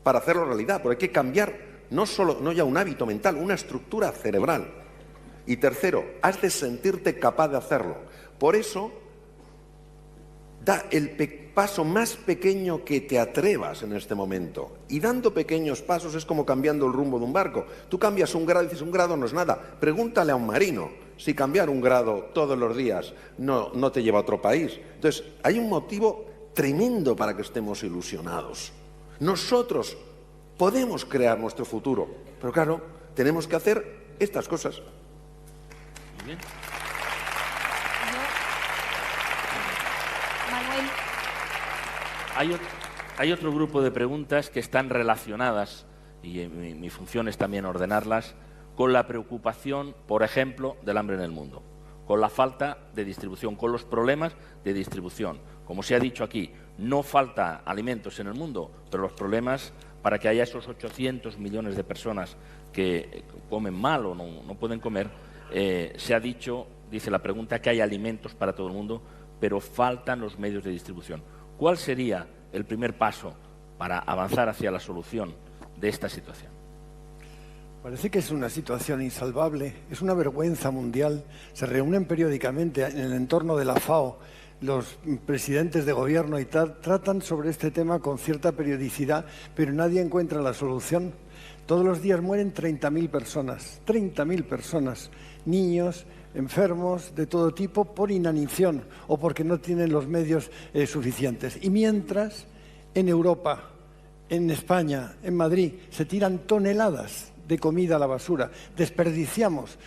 para hacerlo realidad, porque hay que cambiar no ya un hábito mental, una estructura cerebral. Y tercero, has de sentirte capaz de hacerlo. Por eso, da el paso más pequeño que te atrevas en este momento. Y dando pequeños pasos es como cambiando el rumbo de un barco. Tú cambias un grado y dices, un grado no es nada. Pregúntale a un marino si cambiar un grado todos los días no te lleva a otro país. Entonces, hay un motivo tremendo para que estemos ilusionados. Nosotros podemos crear nuestro futuro, pero claro, tenemos que hacer estas cosas. Muy bien. Hay otro grupo de preguntas que están relacionadas, y mi función es también ordenarlas, con la preocupación, por ejemplo, del hambre en el mundo, con la falta de distribución, con los problemas de distribución. Como se ha dicho aquí, no falta alimentos en el mundo, pero los problemas para que haya esos 800 millones de personas que comen mal o no pueden comer, se ha dicho, dice la pregunta, que hay alimentos para todo el mundo, pero faltan los medios de distribución. ¿Cuál sería el primer paso para avanzar hacia la solución de esta situación? Parece que es una situación insalvable, es una vergüenza mundial. Se reúnen periódicamente en el entorno de la FAO los presidentes de gobierno y tratan sobre este tema con cierta periodicidad, pero nadie encuentra la solución. Todos los días mueren 30.000 personas, niños, enfermos de todo tipo por inanición o porque no tienen los medios suficientes. Y mientras, en Europa, en España, en Madrid, se tiran toneladas de comida a la basura. Desperdiciamos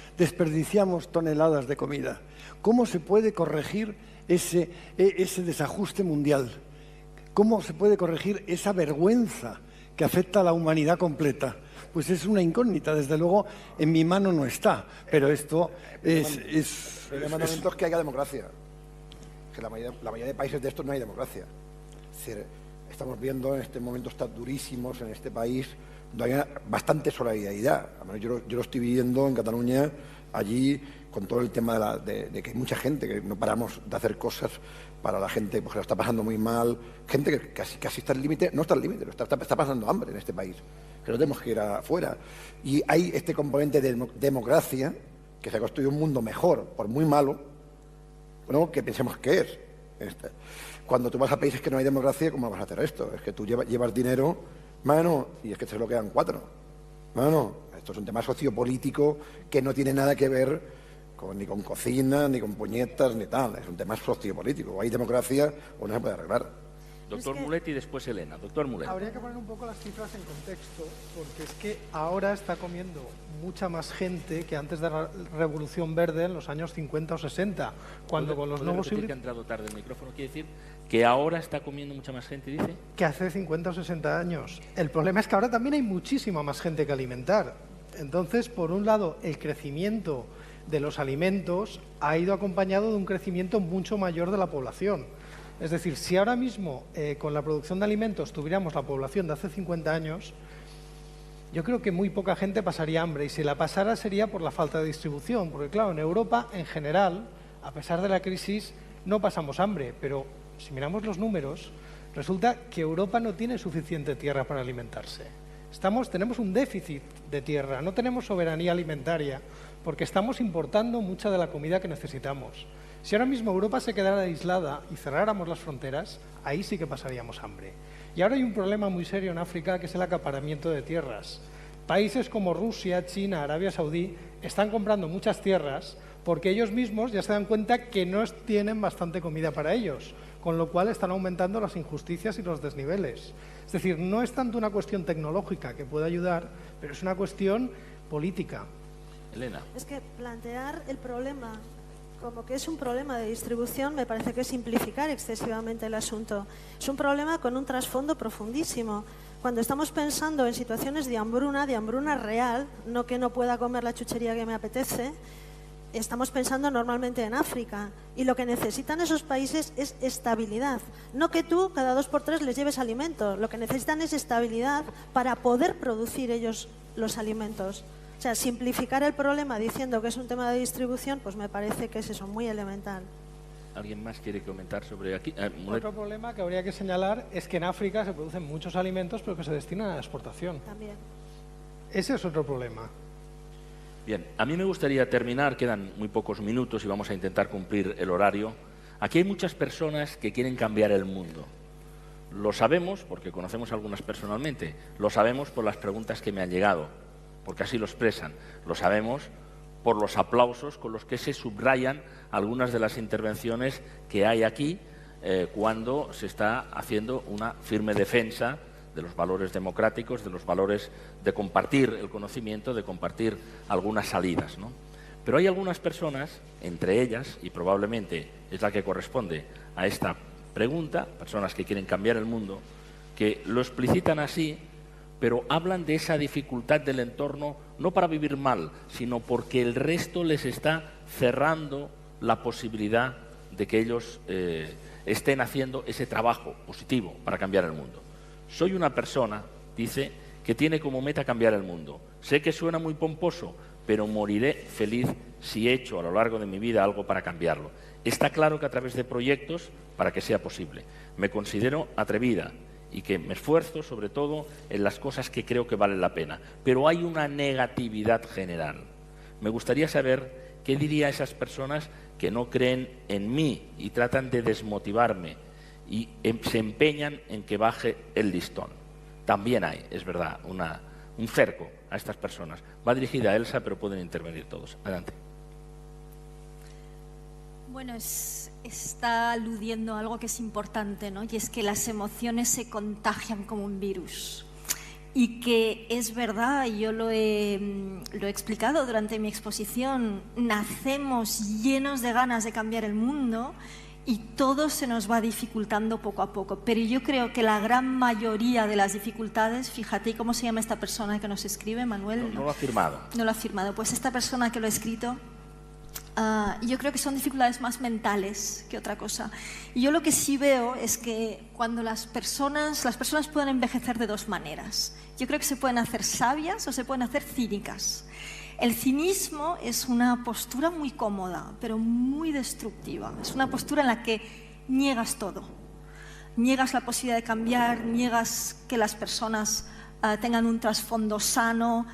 toneladas de comida. ¿Cómo se puede corregir ese desajuste mundial? ¿Cómo se puede corregir esa vergüenza que afecta a la humanidad completa? Pues es una incógnita, desde luego en mi mano no está, pero esto es... El mandamiento es que haya democracia, que la mayoría de países de estos no hay democracia. Es decir, estamos viendo en este momento estar durísimos en este país, donde hay bastante solidaridad. Yo lo estoy viviendo en Cataluña, allí, con todo el tema de que hay mucha gente, que no paramos de hacer cosas para la gente pues, que lo está pasando muy mal, gente que casi está al límite, no está al límite, está pasando hambre en este país, que no tenemos que ir afuera. Y hay este componente de democracia, que se ha construido un mundo mejor, por muy malo, bueno, que pensemos que es. Cuando tú vas a países que no hay democracia, ¿cómo vas a hacer esto? Es que tú llevas dinero, mano, y es que se lo quedan 4. Mano, esto es un tema sociopolítico que no tiene nada que ver ni con cocina, ni con puñetas, ni tal. Es un tema sociopolítico. O hay democracia o no se puede arreglar. Doctor Mulet y después Elena. Doctor Mulet. Habría que poner un poco las cifras en contexto, porque es que ahora está comiendo mucha más gente que antes de la Revolución Verde en los años 50 o 60, cuando con los nuevos híbridos... que ha entrado tarde el micrófono, quiere decir que ahora está comiendo mucha más gente, dice. Que hace 50 o 60 años. El problema es que ahora también hay muchísima más gente que alimentar. Entonces, por un lado, el crecimiento de los alimentos ha ido acompañado de un crecimiento mucho mayor de la población. Es decir, si ahora mismo con la producción de alimentos tuviéramos la población de hace 50 años, yo creo que muy poca gente pasaría hambre, y si la pasara sería por la falta de distribución, porque claro, en Europa en general, a pesar de la crisis, no pasamos hambre, pero si miramos los números, resulta que Europa no tiene suficiente tierra para alimentarse. Tenemos un déficit de tierra, no tenemos soberanía alimentaria, porque estamos importando mucha de la comida que necesitamos. Si ahora mismo Europa se quedara aislada y cerráramos las fronteras, ahí sí que pasaríamos hambre. Y ahora hay un problema muy serio en África, que es el acaparamiento de tierras. Países como Rusia, China, Arabia Saudí están comprando muchas tierras porque ellos mismos ya se dan cuenta que no tienen bastante comida para ellos, con lo cual están aumentando las injusticias y los desniveles. Es decir, no es tanto una cuestión tecnológica que puede ayudar, pero es una cuestión política. Elena. Es que plantear el problema como que es un problema de distribución me parece que es simplificar excesivamente el asunto. Es un problema con un trasfondo profundísimo. Cuando estamos pensando en situaciones de hambruna real, no que no pueda comer la chuchería que me apetece, estamos pensando normalmente en África, y lo que necesitan esos países es estabilidad. No que tú cada 2 por 3 les lleves alimentos, lo que necesitan es estabilidad para poder producir ellos los alimentos. O sea, simplificar el problema diciendo que es un tema de distribución, pues me parece que es eso, muy elemental. ¿Alguien más quiere comentar sobre aquí? Otro problema que habría que señalar es que en África se producen muchos alimentos, pero que se destinan a la exportación. También. Ese es otro problema. Bien, a mí me gustaría terminar, quedan muy pocos minutos y vamos a intentar cumplir el horario. Aquí hay muchas personas que quieren cambiar el mundo. Lo sabemos porque conocemos a algunas personalmente, lo sabemos por las preguntas que me han llegado, porque así lo expresan. Lo sabemos por los aplausos con los que se subrayan algunas de las intervenciones que hay aquí cuando se está haciendo una firme defensa de los valores democráticos, de los valores de compartir el conocimiento, de compartir algunas salidas, ¿no? Pero hay algunas personas, entre ellas, y probablemente es la que corresponde a esta pregunta, personas que quieren cambiar el mundo, que lo explicitan así, pero hablan de esa dificultad del entorno no para vivir mal, sino porque el resto les está cerrando la posibilidad de que ellos estén haciendo ese trabajo positivo para cambiar el mundo. Soy una persona, dice, que tiene como meta cambiar el mundo. Sé que suena muy pomposo, pero moriré feliz si he hecho a lo largo de mi vida algo para cambiarlo. Está claro que a través de proyectos para que sea posible. Me considero atrevida y que me esfuerzo sobre todo en las cosas que creo que valen la pena. Pero hay una negatividad general. Me gustaría saber qué diría a esas personas que no creen en mí y tratan de desmotivarme y se empeñan en que baje el listón. También hay, es verdad, un cerco a estas personas. Va dirigida a Elsa, pero pueden intervenir todos. Adelante. Bueno, está aludiendo a algo que es importante, ¿no? Y es que las emociones se contagian como un virus. Y que es verdad, y yo lo he explicado durante mi exposición, nacemos llenos de ganas de cambiar el mundo y todo se nos va dificultando poco a poco. Pero yo creo que la gran mayoría de las dificultades, fíjate cómo se llama esta persona que nos escribe, Manuel. No lo ha firmado. No lo ha firmado. Pues esta persona que lo ha escrito, yo creo que son dificultades más mentales que otra cosa. Y yo lo que sí veo es que cuando las personas pueden envejecer de dos maneras. Yo creo que se pueden hacer sabias o se pueden hacer cínicas. El cinismo es una postura muy cómoda, pero muy destructiva. Es una postura en la que niegas todo. Niegas la posibilidad de cambiar, niegas que las personas tengan un trasfondo sano,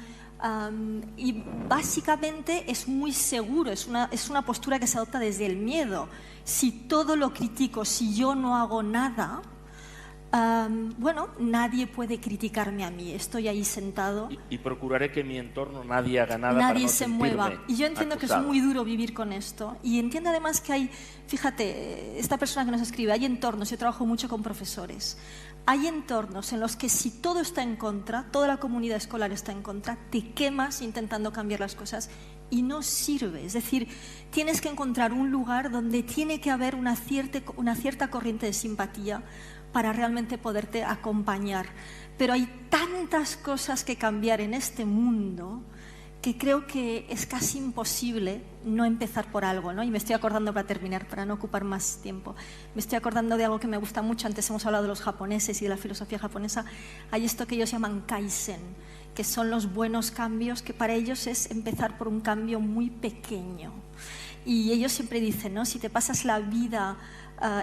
y básicamente es muy seguro, es una postura que se adopta desde el miedo. Si todo lo critico, si yo no hago nada, Bueno, nadie puede criticarme a mí, estoy ahí sentado. Y procuraré que en mi entorno nadie haga nada para Nadie no se mueva. sentirme Y yo entiendo que es acusado. muy duro vivir con esto. Y entiendo además que hay, fíjate, esta persona que nos escribe, hay entornos, yo trabajo mucho con profesores, hay entornos en los que si todo está en contra, toda la comunidad escolar está en contra, te quemas intentando cambiar las cosas y no sirve. Es decir, tienes que encontrar un lugar donde tiene que haber una cierta corriente de simpatía para realmente poderte acompañar. Pero hay tantas cosas que cambiar en este mundo que creo que es casi imposible no empezar por algo, ¿no? Y me estoy acordando, para terminar, para no ocupar más tiempo, me estoy acordando de algo que me gusta mucho. Antes hemos hablado de los japoneses y de la filosofía japonesa. Hay esto que ellos llaman kaizen, que son los buenos cambios, que para ellos es empezar por un cambio muy pequeño. Y ellos siempre dicen, ¿no? Si te pasas la vida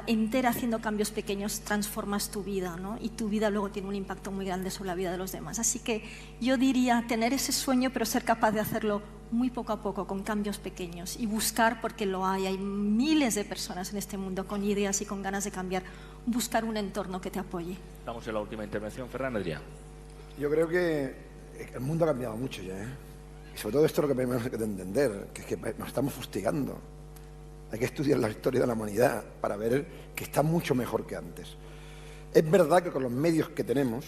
entera haciendo cambios pequeños, transformas tu vida, ¿no? Y tu vida luego tiene un impacto muy grande sobre la vida de los demás. Así que yo diría tener ese sueño, pero ser capaz de hacerlo muy poco a poco, con cambios pequeños, y buscar, porque lo hay miles de personas en este mundo con ideas y con ganas de cambiar, buscar un entorno que te apoye. Estamos en la última intervención. Ferran Adrià. Yo creo que el mundo ha cambiado mucho ya, ¿eh? Y sobre todo esto es lo que tenemos que entender, que es que nos estamos fustigando. Hay que estudiar la historia de la humanidad para ver que está mucho mejor que antes. Es verdad que con los medios que tenemos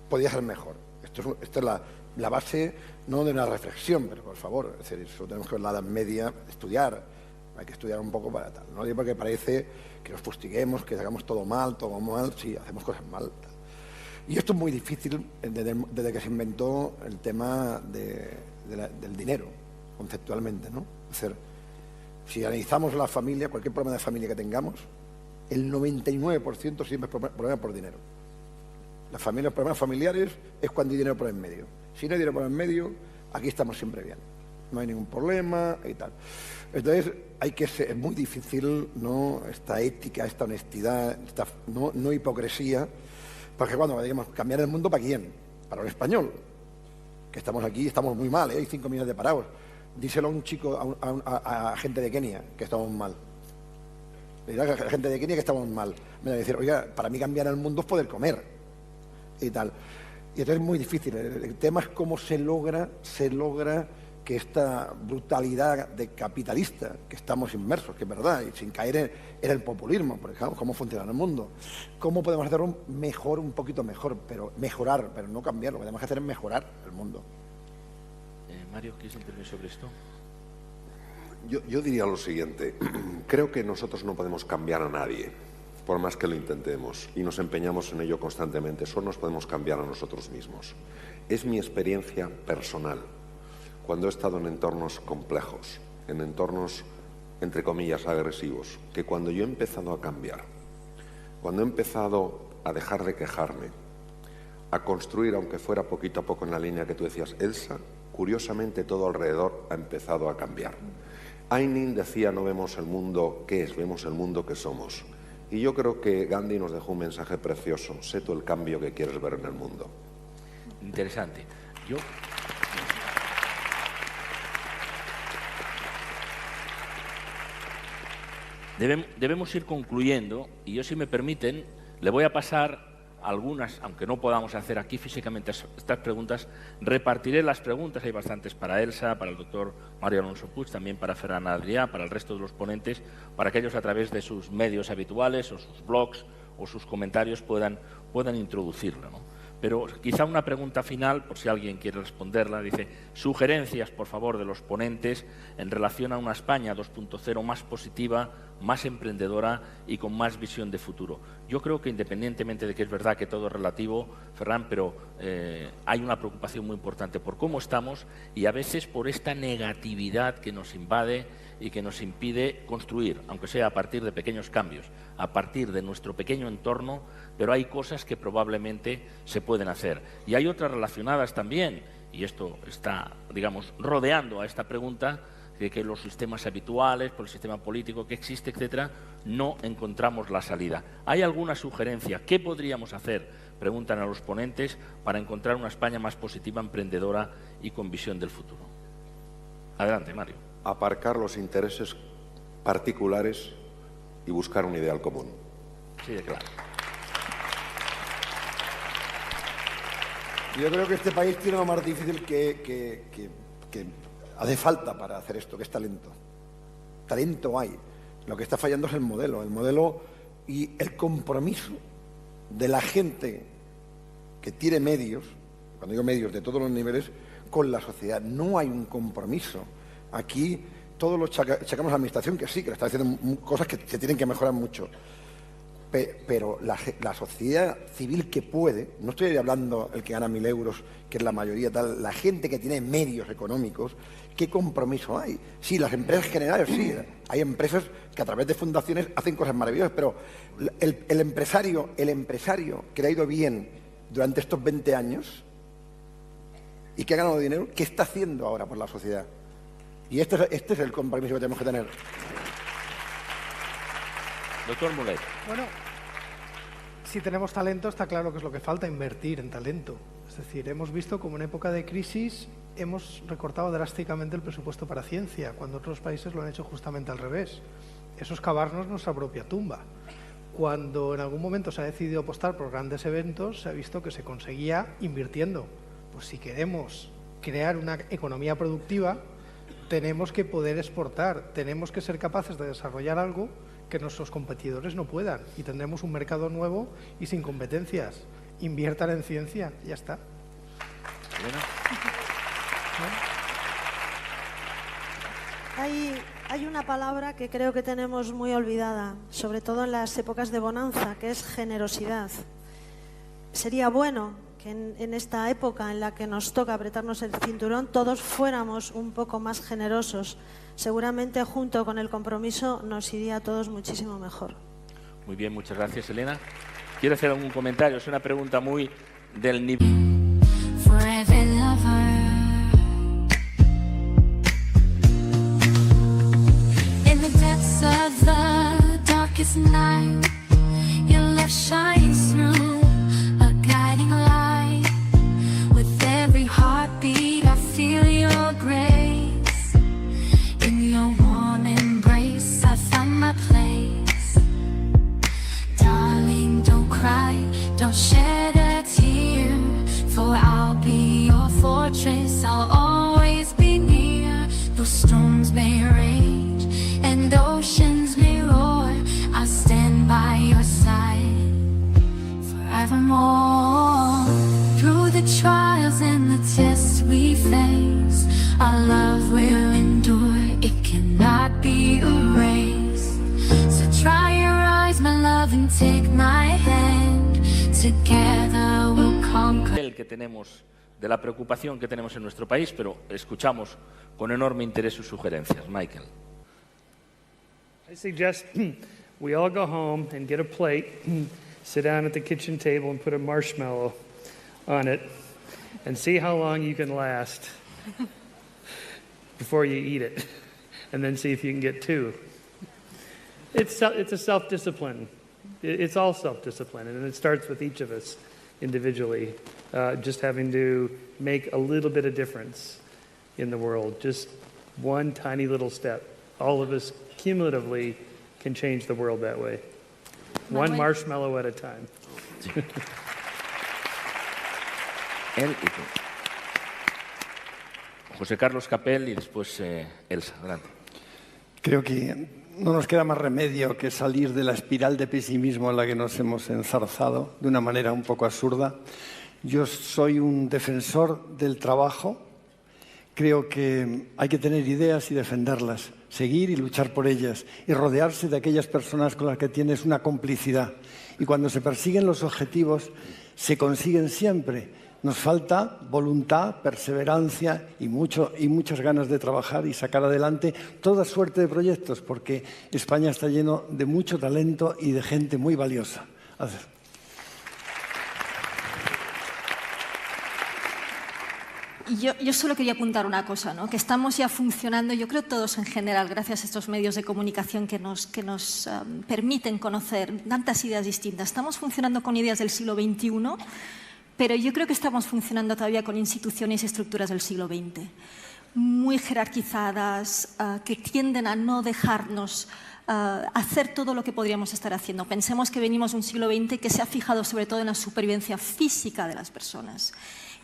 podía ser mejor. Esto es la base, no de una reflexión, pero por favor, es decir, eso tenemos que ver la Edad Media, estudiar. Hay que estudiar un poco para tal. No digo porque parece que nos fustiguemos, que hagamos todo mal, sí, hacemos cosas mal. Tal. Y esto es muy difícil desde que se inventó el tema del dinero, conceptualmente, ¿no? Es decir, si analizamos la familia, cualquier problema de familia que tengamos, el 99% siempre es problema por dinero. Los problemas familiares es cuando hay dinero por en medio. Si no hay dinero por en medio, aquí estamos siempre bien. No hay ningún problema y tal. Entonces, es muy difícil, ¿no?, esta ética, esta honestidad, no hipocresía, porque cuando digamos cambiar el mundo, ¿para quién? Para el español, que estamos aquí, estamos muy mal, ¿eh? Hay 5 millones de parados. Díselo a un chico, a gente de Kenia, que estamos mal. Le dirá a la gente de Kenia que estamos mal. Me van a decir, oiga, para mí cambiar el mundo es poder comer. Y tal. Y entonces es muy difícil. El tema es cómo se logra que esta brutalidad de capitalista que estamos inmersos, que es verdad, y sin caer en el populismo, por ejemplo, cómo funciona el mundo, cómo podemos hacerlo mejor, un poquito mejor, pero mejorar, pero no cambiarlo. Lo que tenemos que hacer es mejorar el mundo. Mario, ¿quieres intervenir sobre esto? Yo diría lo siguiente. Creo que nosotros no podemos cambiar a nadie, por más que lo intentemos, y nos empeñamos en ello constantemente. Solo nos podemos cambiar a nosotros mismos. Es mi experiencia personal. Cuando he estado en entornos complejos, en entornos, entre comillas, agresivos, que cuando yo he empezado a cambiar, cuando he empezado a dejar de quejarme, a construir, aunque fuera poquito a poco en la línea que tú decías, Elsa, curiosamente todo alrededor ha empezado a cambiar. Aynin decía, no vemos el mundo que es, vemos el mundo que somos. Y yo creo que Gandhi nos dejó un mensaje precioso: sé tú el cambio que quieres ver en el mundo. Interesante. Debemos ir concluyendo, y yo, si me permiten, le voy a pasar algunas, aunque no podamos hacer aquí físicamente estas preguntas. Repartiré las preguntas, hay bastantes para Elsa, para el doctor Mario Alonso Puig, también para Ferran Adrià, para el resto de los ponentes, para que ellos, a través de sus medios habituales o sus blogs o sus comentarios, puedan introducirlo, ¿no? Pero quizá una pregunta final, por si alguien quiere responderla. Dice, sugerencias, por favor, de los ponentes en relación a una España 2.0 más positiva, más emprendedora y con más visión de futuro. Yo creo que, independientemente de que es verdad que todo es relativo, Ferran, pero hay una preocupación muy importante por cómo estamos, y a veces por esta negatividad que nos invade y que nos impide construir, aunque sea a partir de pequeños cambios, a partir de nuestro pequeño entorno, pero hay cosas que probablemente se pueden hacer. Y hay otras relacionadas también, y esto está, digamos, rodeando a esta pregunta, de que los sistemas habituales, por el sistema político que existe, etcétera, no encontramos la salida. ¿Hay alguna sugerencia? ¿Qué podríamos hacer? Preguntan a los ponentes, para encontrar una España más positiva, emprendedora y con visión del futuro. Adelante, Mario. Aparcar los intereses particulares y buscar un ideal común. Sí, de claro. Yo creo que este país tiene lo más difícil que hace falta para hacer esto, que es talento. Talento hay. Lo que está fallando es el modelo y el compromiso de la gente que tiene medios, cuando digo medios de todos los niveles, con la sociedad. No hay un compromiso. Aquí todos los achacamos a la administración que sí, que le está haciendo cosas que se tienen que mejorar mucho. Pero la sociedad civil que puede, no estoy hablando el que gana 1.000 euros, que es la mayoría tal, la gente que tiene medios económicos, ¿qué compromiso hay? Sí, las empresas generales, sí, hay empresas que a través de fundaciones hacen cosas maravillosas, pero el empresario que le ha ido bien durante estos 20 años y que ha ganado dinero, ¿qué está haciendo ahora por la sociedad? Y este es el compromiso que tenemos que tener. Doctor Mulet. Bueno, si tenemos talento, está claro que es lo que falta, invertir en talento. Es decir, hemos visto como en época de crisis hemos recortado drásticamente el presupuesto para ciencia, cuando otros países lo han hecho justamente al revés. Eso es cavarnos nuestra propia tumba. Cuando en algún momento se ha decidido apostar por grandes eventos, se ha visto que se conseguía invirtiendo. Pues si queremos crear una economía productiva, tenemos que poder exportar, tenemos que ser capaces de desarrollar algo que nuestros competidores no puedan, y tendremos un mercado nuevo y sin competencias. Inviertan en ciencia, ya está. Hay una palabra que creo que tenemos muy olvidada, sobre todo en las épocas de bonanza, que es generosidad. Sería bueno que en esta época en la que nos toca apretarnos el cinturón, todos fuéramos un poco más generosos. Seguramente junto con el compromiso nos iría a todos muchísimo mejor. Muy bien, muchas gracias, Elena. ¿Quiere hacer algún comentario? Es una pregunta muy del nivel. Don't shed a tear, for I'll be your fortress. I'll always be near. Though storms may rage and oceans may roar, I'll stand by your side forevermore. Through the trials and the tests we face, our love will endure, it cannot be erased. So dry your eyes, my love, and take my hand. Together we'll conquer. El que tenemos, de la preocupación que tenemos en nuestro país, pero escuchamos con enorme interés sus sugerencias. Michael. I suggest we all go home and get a plate, sit down at the kitchen table and put a marshmallow on it and see how long you can last before you eat it, and then see if you can get two. It's a self-discipline. It's all self-discipline, and it starts with each of us individually, just having to make a little bit of difference in the world, just one tiny little step. All of us cumulatively can change the world that way. One marshmallow at a time. Él y tú. José Carlos Capel y después Elsa. Adelante. Creo que no nos queda más remedio que salir de la espiral de pesimismo en la que nos hemos enzarzado de una manera un poco absurda. Yo soy un defensor del trabajo. Creo que hay que tener ideas y defenderlas, seguir y luchar por ellas y rodearse de aquellas personas con las que tienes una complicidad. Y cuando se persiguen los objetivos, se consiguen siempre. Nos falta voluntad, perseverancia y muchas ganas de trabajar y sacar adelante toda suerte de proyectos, porque España está lleno de mucho talento y de gente muy valiosa. Gracias. Yo solo quería apuntar una cosa, ¿no? Que estamos ya funcionando, yo creo todos en general, gracias a estos medios de comunicación que nos permiten conocer tantas ideas distintas. Estamos funcionando con ideas del siglo XXI, pero yo creo que estamos funcionando todavía con instituciones y estructuras del siglo XX. muy jerarquizadas, que tienden a no dejarnos hacer todo lo que podríamos estar haciendo. Pensemos que venimos de un siglo XX que se ha fijado sobre todo en la supervivencia física de las personas.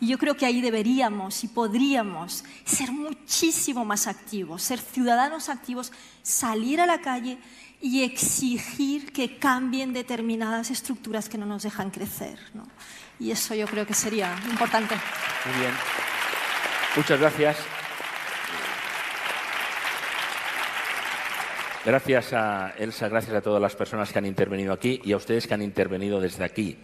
Y yo creo que ahí deberíamos y podríamos ser muchísimo más activos, ser ciudadanos activos, salir a la calle y exigir que cambien determinadas estructuras que no nos dejan crecer, ¿no? Y eso yo creo que sería importante. Muy bien. Muchas gracias. Gracias a Elsa, gracias a todas las personas que han intervenido aquí y a ustedes que han intervenido desde aquí,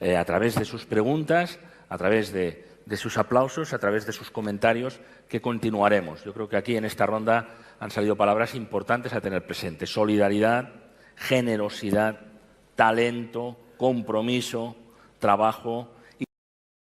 a través de sus preguntas, a través de sus aplausos, a través de sus comentarios, que continuaremos. Yo creo que aquí en esta ronda han salido palabras importantes a tener presente. Solidaridad, generosidad, talento, compromiso, trabajo